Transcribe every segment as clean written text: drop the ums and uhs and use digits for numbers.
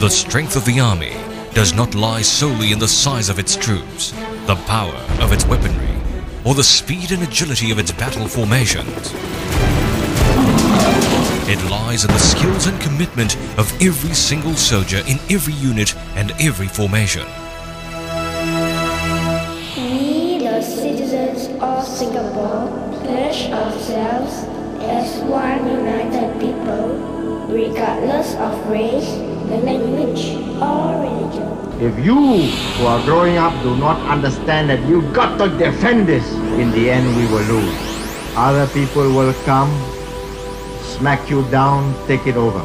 The strength of the army does not lie solely in the size of its troops, the power of its weaponry, or the speed and agility of its battle formations. It lies in the skills and commitment of every single soldier in every unit and every formation. We, the citizens of Singapore, pledge ourselves as one united people, regardless of race, language, or religion. If you who are growing up do not understand that you got to defend this, in the end we will lose. Other people will come, smack you down, take it over.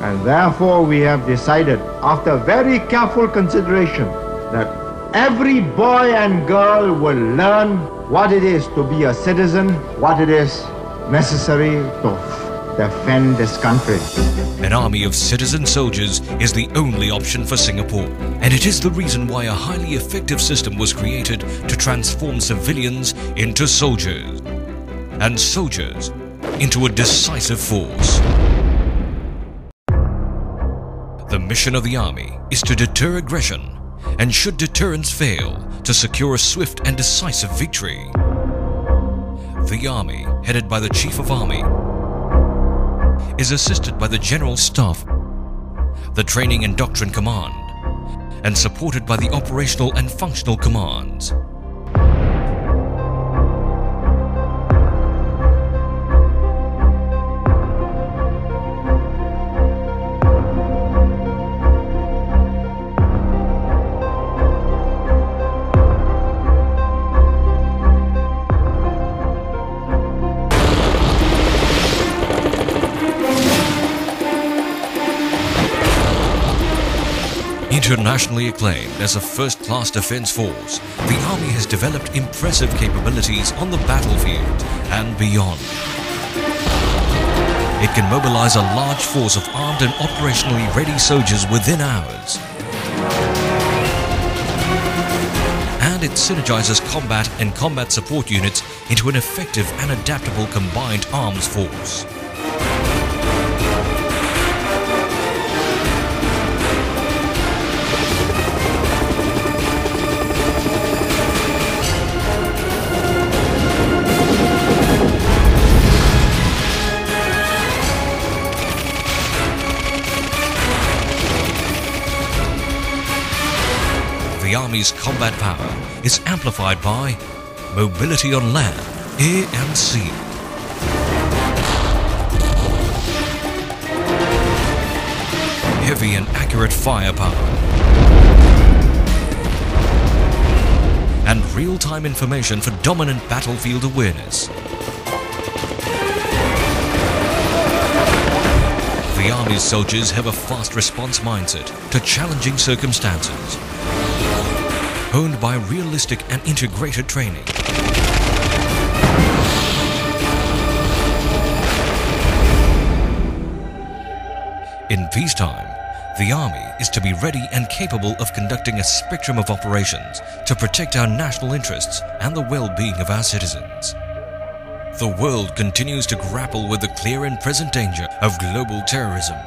And therefore we have decided, after very careful consideration, that every boy and girl will learn what it is to be a citizen, what it is necessary to defend this country. An army of citizen soldiers is the only option for Singapore, and it is the reason why a highly effective system was created to transform civilians into soldiers, and soldiers into a decisive force. The mission of the army is to deter aggression, and should deterrence fail, to secure a swift and decisive victory. The army, headed by the Chief of Army, is assisted by the General Staff, the Training and Doctrine Command, and supported by the Operational and Functional Commands. Internationally acclaimed as a first-class defense force, the Army has developed impressive capabilities on the battlefield and beyond. It can mobilize a large force of armed and operationally ready soldiers within hours. And it synergizes combat and combat support units into an effective and adaptable combined arms force. The Army's combat power is amplified by mobility on land, air and sea, heavy and accurate firepower, and real-time information for dominant battlefield awareness. The Army's soldiers have a fast response mindset to challenging circumstances, honed by realistic and integrated training. In peacetime, the Army is to be ready and capable of conducting a spectrum of operations to protect our national interests and the well-being of our citizens. The world continues to grapple with the clear and present danger of global terrorism,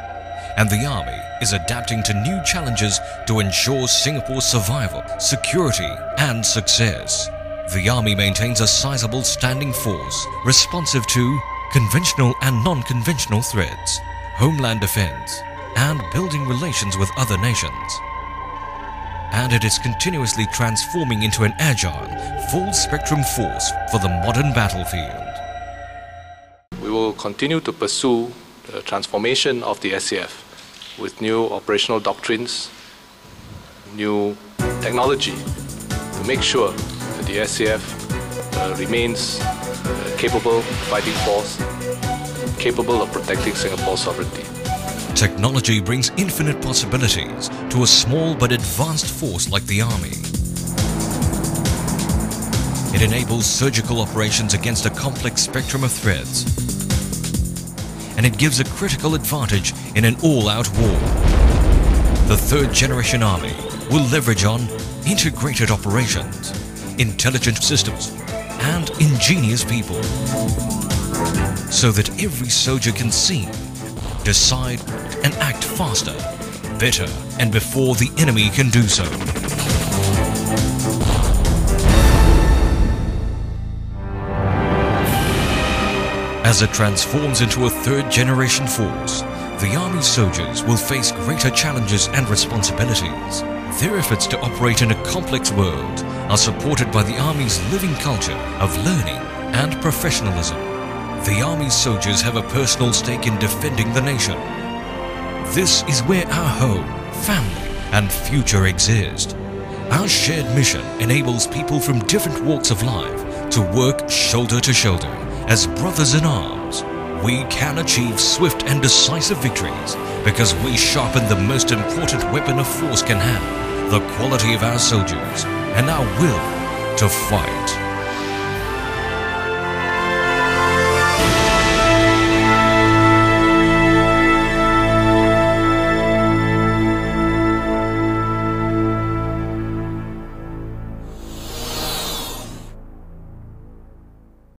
and the Army is adapting to new challenges to ensure Singapore's survival, security and success. The Army maintains a sizable standing force responsive to conventional and non-conventional threats, homeland defense, and building relations with other nations. And it is continuously transforming into an agile, full-spectrum force for the modern battlefield. We will continue to pursue the transformation of the SAF with new operational doctrines, new technology to make sure that the SAF remains a capable fighting force, capable of protecting Singapore's sovereignty. Technology brings infinite possibilities to a small but advanced force like the Army. It enables surgical operations against a complex spectrum of threats, and it gives a critical advantage in an all-out war. The third-generation Army will leverage on integrated operations, intelligent systems, and ingenious people, so that every soldier can see, decide, and act faster better, and before the enemy can do so. As it transforms into a third-generation force, the Army soldiers will face greater challenges and responsibilities. Their efforts to operate in a complex world are supported by the Army's living culture of learning and professionalism. The Army soldiers have a personal stake in defending the nation. This is where our home, family, and future exist. Our shared mission enables people from different walks of life to work shoulder to shoulder as brothers in arms. We can achieve swift and decisive victories because we sharpen the most important weapon a force can have, the quality of our soldiers and our will to fight.